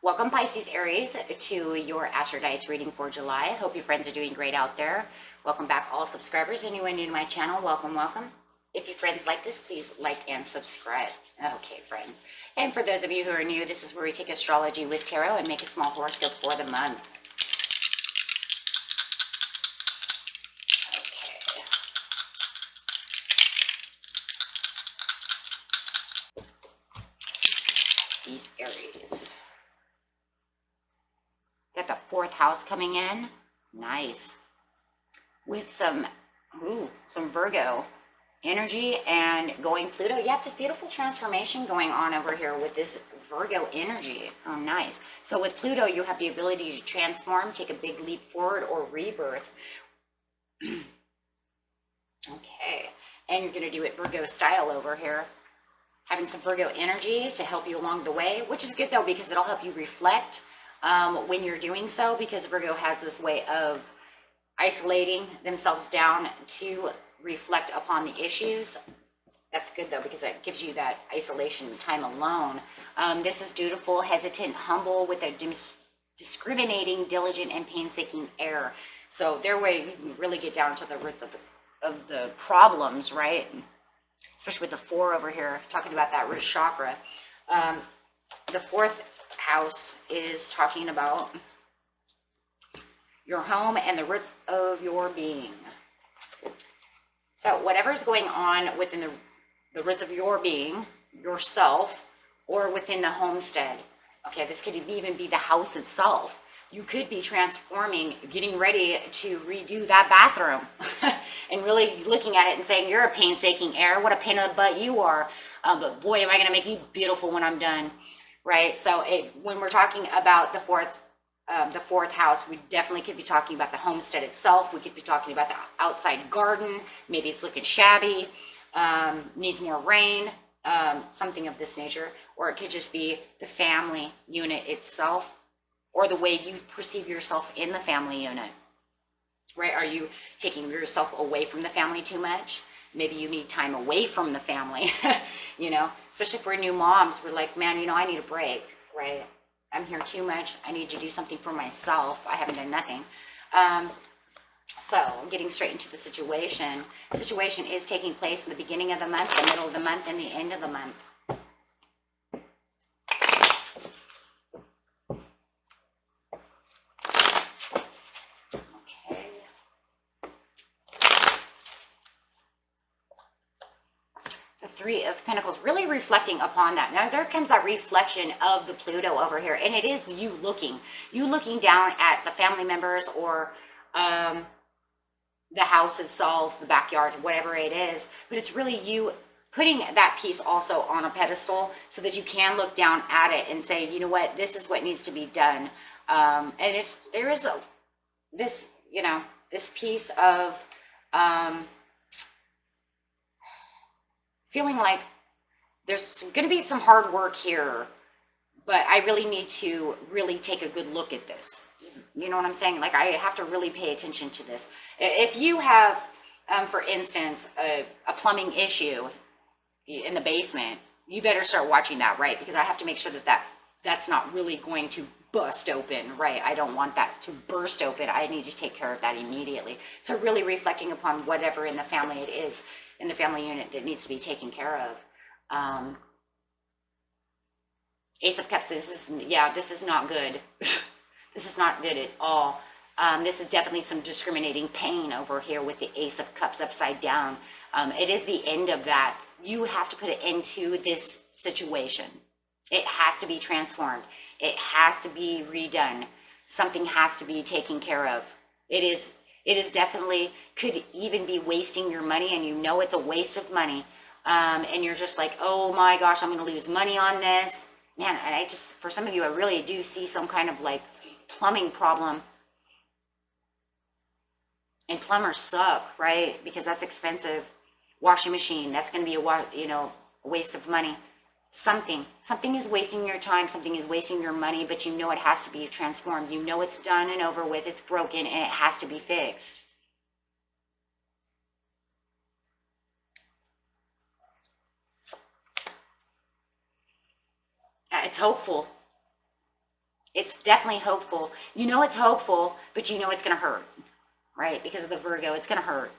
Welcome Pisces, Aries, to your Astrodice reading for July. I hope your friends are doing great out there. Welcome back all subscribers. Anyone new to my channel, welcome, welcome. If your friends like this, please like and subscribe. Okay, friends. And for those of you who are new, this is where we take astrology with tarot and make a small horoscope for the month. Pisces, Aries. Got the fourth house coming in. Nice. With some Virgo energy and going Pluto. You have this beautiful transformation going on over here with this Virgo energy. Oh, nice. So with Pluto, you have the ability to transform, take a big leap forward, or rebirth. Okay. And you're going to do it Virgo style over here. Having some Virgo energy to help you along the way, which is good though, because it'll help you reflect when you're doing so, because Virgo has this way of isolating themselves down to reflect upon the issues. That's good though, because that gives you that isolation time alone. This is dutiful, hesitant, humble, with a discriminating, diligent, and painstaking air. So their way, you can really get down to the roots of the problems, right? Especially with the 4 over here, talking about that root chakra. The 4th house is talking about your home and the roots of your being. So whatever's going on within the roots of your being, yourself, or within the homestead. Okay, this could even be the house itself. You could be transforming, getting ready to redo that bathroom and really looking at it and saying, you're a painstaking air. What a pain in the butt you are. But boy, am I going to make you beautiful when I'm done. Right? So when we're talking about the fourth house, we definitely could be talking about the homestead itself. We could be talking about the outside garden. Maybe it's looking shabby, needs more rain, something of this nature. Or it could just be the family unit itself, or the way you perceive yourself in the family unit, right? Are you taking yourself away from the family too much? Maybe you need time away from the family, you know, especially for new moms. We're like, man, you know, I need a break, right? I'm here too much. I need to do something for myself. I haven't done nothing. So getting straight into the situation. Situation is taking place in the beginning of the month, the middle of the month, and the end of the month. Three of Pentacles, really reflecting upon that. Now there comes that reflection of the Pluto over here, and it is you looking down at the family members, or the house itself, the backyard, whatever it is. But it's really you putting that piece also on a pedestal so that you can look down at it and say, you know what, this is what needs to be done. And there is this piece of feeling like there's going to be some hard work here, but I really need to really take a good look at this. You know what I'm saying? Like, I have to really pay attention to this. If you have, for instance, a plumbing issue in the basement, you better start watching that, right? Because I have to make sure that's not really going to bust open, right? I don't want that to burst open. I need to take care of that immediately. So really reflecting upon whatever in the family it is, in the family unit, that needs to be taken care of. Ace of Cups, this is not good. This is not good at all. This is definitely some discriminating pain over here with the Ace of Cups upside down. It is the end of that. You have to put an end to this situation. It has to be transformed. It has to be redone. Something has to be taken care of. It is definitely, could even be wasting your money, and you know it's a waste of money. And you're just like, oh my gosh, I'm going to lose money on this. Man, and for some of you, I really do see some kind of like plumbing problem. And plumbers suck, right? Because that's expensive. Washing machine, that's going to be a waste of money. Something is wasting your time, something is wasting your money, but you know it has to be transformed. You know it's done and over with, it's broken, and it has to be fixed. It's hopeful. It's definitely hopeful. You know it's hopeful, but you know it's going to hurt, right? Because of the Virgo, it's going to hurt.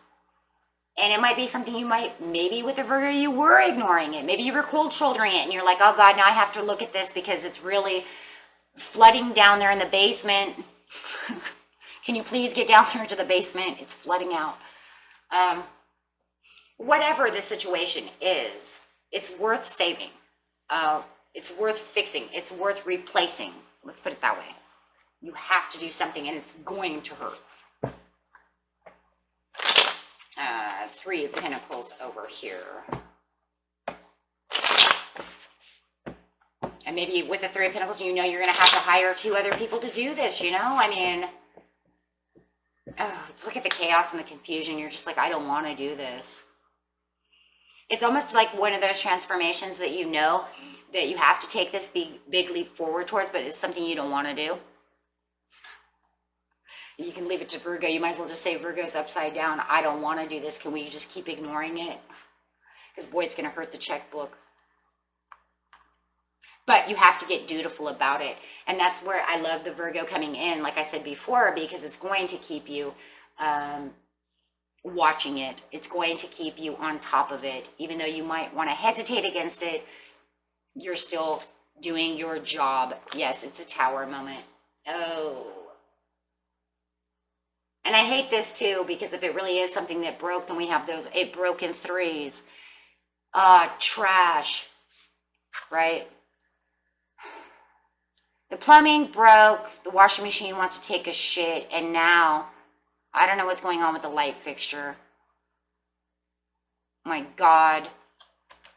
And it might be something you might, maybe with the Virgo, you were ignoring it. Maybe you were cold shouldering it and you're like, oh God, now I have to look at this because it's really flooding down there in the basement. Can you please get down there to the basement? It's flooding out. Whatever the situation is, it's worth saving. It's worth fixing. It's worth replacing. Let's put it that way. You have to do something and it's going to hurt. 3 of Pentacles over here. And maybe with the 3 of Pentacles, you know you're going to have to hire 2 other people to do this, you know? I mean, just look at the chaos and the confusion. You're just like, I don't want to do this. It's almost like one of those transformations that you know that you have to take this big leap forward towards, but it's something you don't want to do. You can leave it to Virgo. You might as well just say Virgo's upside down. I don't want to do this. Can we just keep ignoring it? Because boy, it's going to hurt the checkbook. But you have to get dutiful about it. And that's where I love the Virgo coming in, like I said before, because it's going to keep you watching it. It's going to keep you on top of it. Even though you might want to hesitate against it, you're still doing your job. Yes, it's a Tower moment. Oh. And I hate this too, because if it really is something that broke, then we have those, it broke in 3s. Trash, right? The plumbing broke, the washing machine wants to take a shit, and now, I don't know what's going on with the light fixture. My God.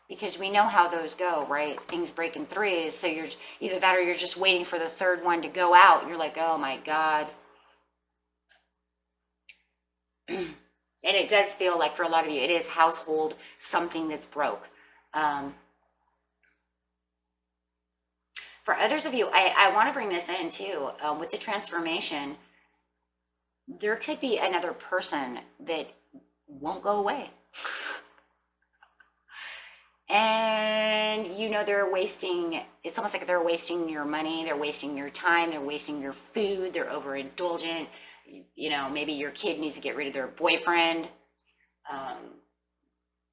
Because we know how those go, right? Things break in 3s, so you're either that or you're just waiting for the 3rd one to go out. You're like, oh my God. And it does feel like for a lot of you, it is household, something that's broke. For others of you, I want to bring this in too. With the transformation, there could be another person that won't go away. And you know they're wasting, it's almost like they're wasting your money, they're wasting your time, they're wasting your food, they're overindulgent. You know, maybe your kid needs to get rid of their boyfriend.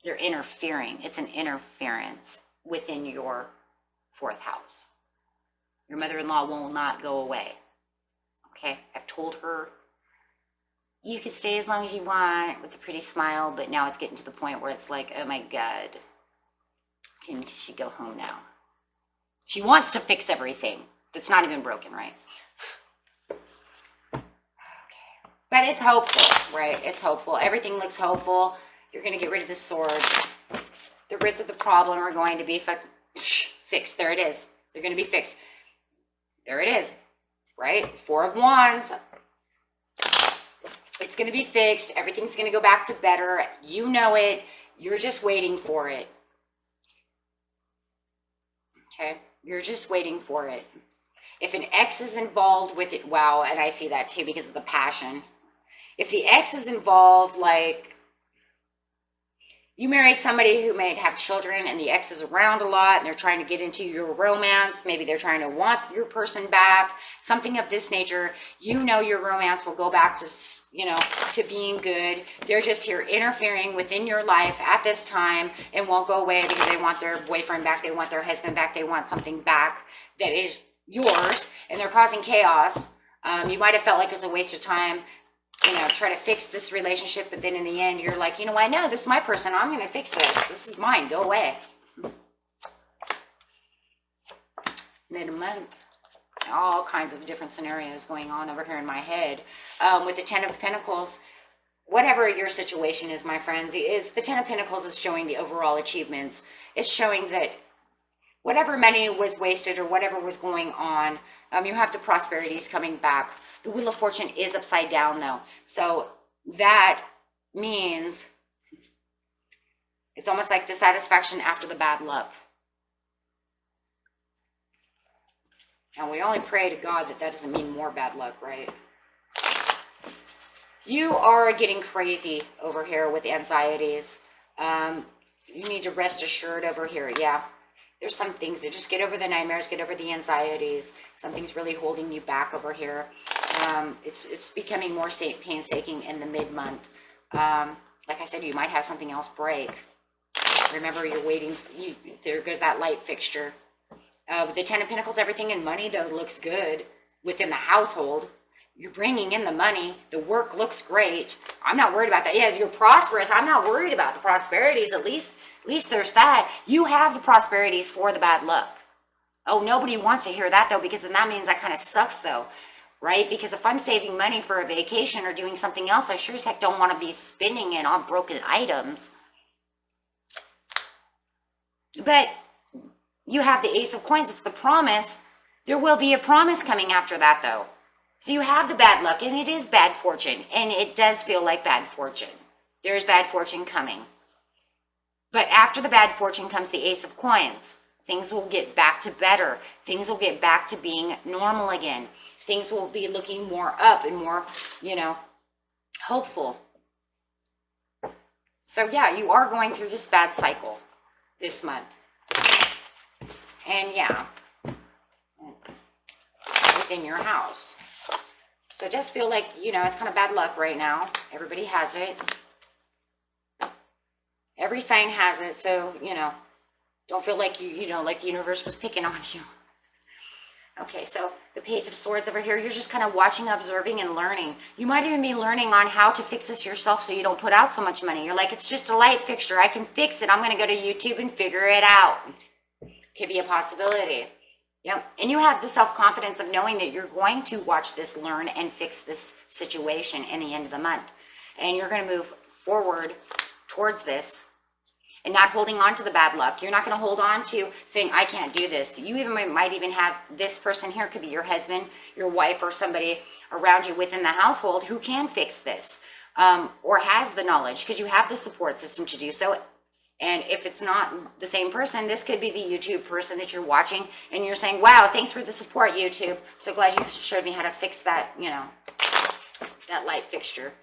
They're interfering. It's an interference within your 4th house. Your mother-in-law will not go away. Okay, I've told her, you can stay as long as you want with a pretty smile, but now it's getting to the point where it's like, oh my God, can she go home now? She wants to fix everything that's not even broken, right? But it's hopeful, right? It's hopeful. Everything looks hopeful. You're going to get rid of the sword. The roots of the problem are going to be fixed. There it is. They're going to be fixed. There it is, right? 4 of Wands. It's going to be fixed. Everything's going to go back to better. You know it. You're just waiting for it. Okay? You're just waiting for it. If an ex is involved with it, wow, and I see that too because of the passion. If the ex is involved, like you married somebody who may have children and the ex is around a lot and they're trying to get into your romance, maybe they're trying to want your person back, something of this nature, you know your romance will go back to, you know, to being good. They're just here interfering within your life at this time and won't go away because they want their boyfriend back, they want their husband back, they want something back that is yours, and they're causing chaos. You might have felt like it was a waste of time, you know, try to fix this relationship, but then in the end, you're like, you know, I know this is my person. I'm going to fix this. This is mine. Go away. Mid-month. All kinds of different scenarios going on over here in my head. With the 10 of Pentacles, whatever your situation is, my friends, is the 10 of Pentacles is showing the overall achievements. It's showing that whatever money was wasted or whatever was going on, you have the prosperities coming back. The Wheel of Fortune is upside down though. So that means it's almost like the satisfaction after the bad luck. And we only pray to God that that doesn't mean more bad luck, right? You are getting crazy over here with anxieties. You need to rest assured over here, yeah. There's some things that just get over the nightmares, get over the anxieties. Something's really holding you back over here. It's becoming more painstaking in the mid-month. Like I said, you might have something else break. Remember, you're waiting. There goes that light fixture. With the Ten of Pentacles, everything in money, though, looks good within the household. You're bringing in the money. The work looks great. I'm not worried about that. Yes, you're prosperous. I'm not worried about the prosperities. At least there's that. You have the prosperities for the bad luck. Oh, nobody wants to hear that, though, because then that means that kind of sucks, though, right? Because if I'm saving money for a vacation or doing something else, I sure as heck don't want to be spending it on broken items. But you have the Ace of Coins. It's the promise. There will be a promise coming after that, though. So you have the bad luck, and it is bad fortune, and it does feel like bad fortune. There is bad fortune coming. But after the bad fortune comes the Ace of Coins. Things will get back to better. Things will get back to being normal again. Things will be looking more up and more, hopeful. So yeah, you are going through this bad cycle this month. And yeah, within your house. So it does feel like, it's kind of bad luck right now. Everybody has it. Every sign has it. So, don't feel like like the universe was picking on you. Okay, so the Page of Swords over here, you're just kind of watching, observing, and learning. You might even be learning on how to fix this yourself so you don't put out so much money. You're like, it's just a light fixture. I can fix it. I'm going to go to YouTube and figure it out. Could be a possibility. Yep. And you have the self-confidence of knowing that you're going to watch this, learn, and fix this situation in the end of the month. And you're going to move forward towards this and not holding on to the bad luck. You're not going to hold on to saying, I can't do this. You might even have this person here, could be your husband, your wife, or somebody around you within the household who can fix this or has the knowledge, because you have the support system to do so. And if it's not the same person, this could be the YouTube person that you're watching, and you're saying, wow, thanks for the support, YouTube. So glad you showed me how to fix that, that light fixture.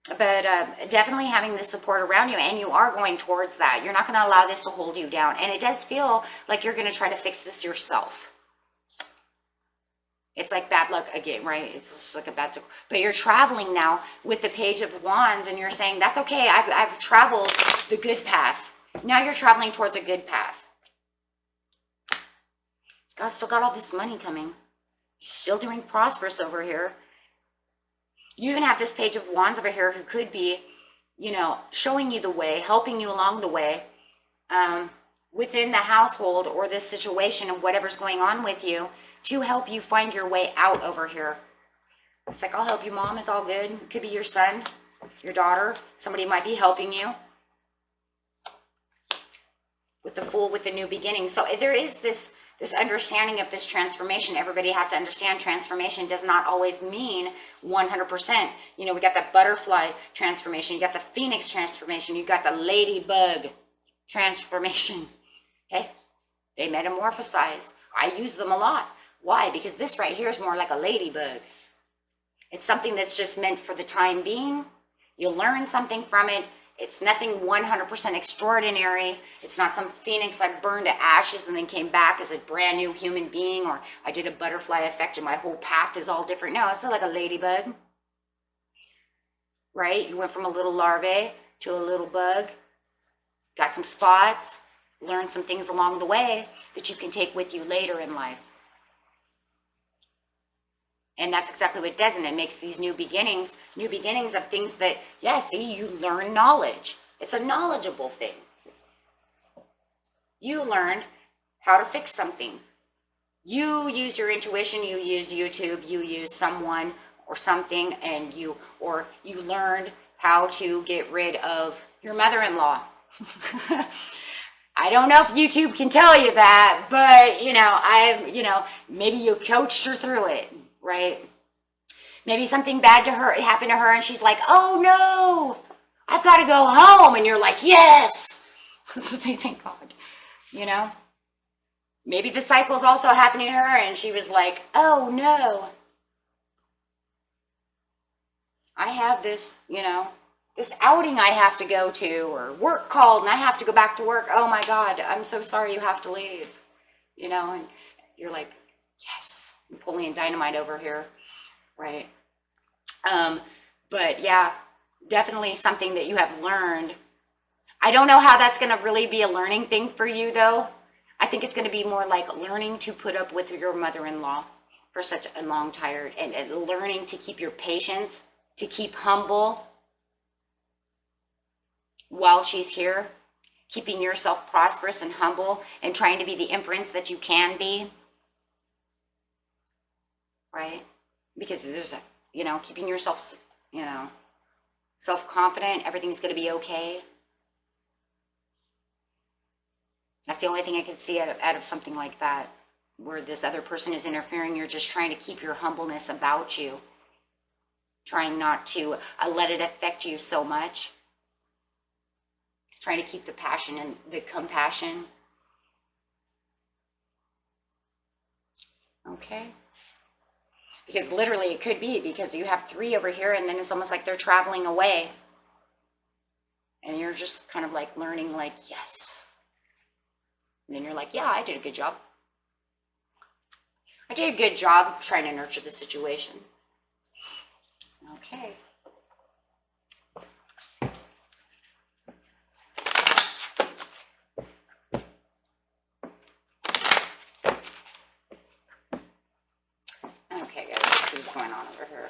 But definitely having the support around you, and you are going towards that. You're not going to allow this to hold you down. And it does feel like you're going to try to fix this yourself. It's like bad luck again, right? It's just like a bad circle. But you're traveling now with the Page of Wands, and you're saying, that's okay. I've traveled the good path. Now you're traveling towards a good path. God still got all this money coming. You're still doing prosperous over here. You even have this Page of Wands over here who could be, showing you the way, helping you along the way within the household or this situation of whatever's going on with you, to help you find your way out over here. It's like, I'll help you, Mom. It's all good. It could be your son, your daughter. Somebody might be helping you. With the Fool, with the new beginning. So there is this understanding of this transformation. Everybody has to understand transformation does not always mean 100%. We got that butterfly transformation. You got the phoenix transformation. You got the ladybug transformation. Okay? They metamorphosize. I use them a lot. Why? Because this right here is more like a ladybug. It's something that's just meant for the time being. You'll learn something from it. It's nothing 100% extraordinary. It's not some phoenix I burned to ashes and then came back as a brand new human being, or I did a butterfly effect and my whole path is all different. No, it's like a ladybug. Right? You went from a little larvae to a little bug. Got some spots. Learned some things along the way that you can take with you later in life. And that's exactly what it does, and it makes these new beginnings of things that, you learn knowledge. It's a knowledgeable thing. You learned how to fix something. You used your intuition, you used YouTube, you used someone or something, and you learned how to get rid of your mother-in-law. I don't know if YouTube can tell you that, but, maybe you coached her through it. Right? Maybe something bad happened to her, and she's like, oh no, I've got to go home. And you're like, yes. Thank God. Maybe the cycle's also happening to her, and she was like, oh no, I have this, this outing I have to go to, or work called and I have to go back to work. Oh my God, I'm so sorry you have to leave. You know, and you're like, yes, Napoleon Dynamite over here, right? But yeah, definitely something that you have learned. I don't know how that's going to really be a learning thing for you, though. I think it's going to be more like learning to put up with your mother-in-law for such a long time, and learning to keep your patience, to keep humble while she's here, keeping yourself prosperous and humble, and trying to be the empress that you can be, right? Because there's a, you know, keeping yourself, you know, self-confident, everything's going to be okay. That's the only thing I can see out of something like that, where this other person is interfering. You're just trying to keep your humbleness about you, trying not to let it affect you so much, trying to keep the passion and the compassion. Okay? Because literally it could be because you have 3 over here, and then it's almost like they're traveling away. And you're just kind of like learning, like, yes. And then you're like, yeah, I did a good job. I did a good job trying to nurture the situation. Okay. Okay, guys, let's see what's going on over here.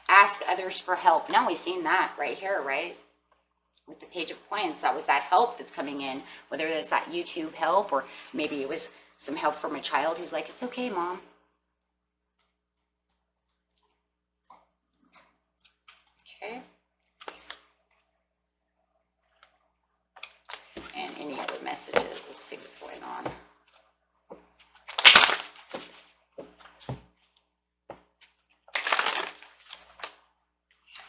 Ask others for help. Now we've seen that right here, right? With the Page of Coins, that was that help that's coming in, whether it's that YouTube help, or maybe it was some help from a child who's like, it's okay, Mom. Okay. And any other messages? Let's see what's going on.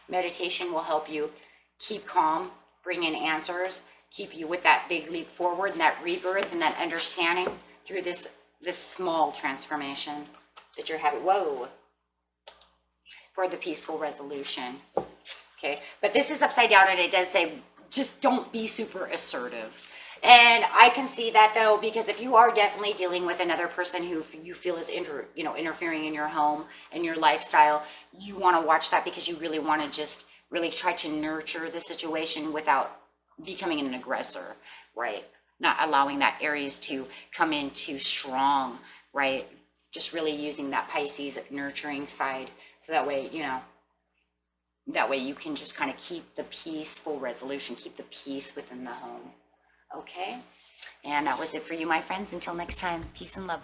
Meditation will help you keep calm, bring in answers, keep you with that big leap forward and that rebirth and that understanding through this small transformation that you're having. Whoa. For the peaceful resolution. Okay. But this is upside down, and it does say, just don't be super assertive. And I can see that, though, because if you are definitely dealing with another person who you feel is interfering in your home and your lifestyle, you want to watch that, because you really want to just really try to nurture the situation without becoming an aggressor, right? Not allowing that Aries to come in too strong, right? Just really using that Pisces nurturing side, so that way, you know, that way you can just kind of keep the peaceful resolution, keep the peace within the home. Okay? And that was it for you, my friends. Until next time, peace and love.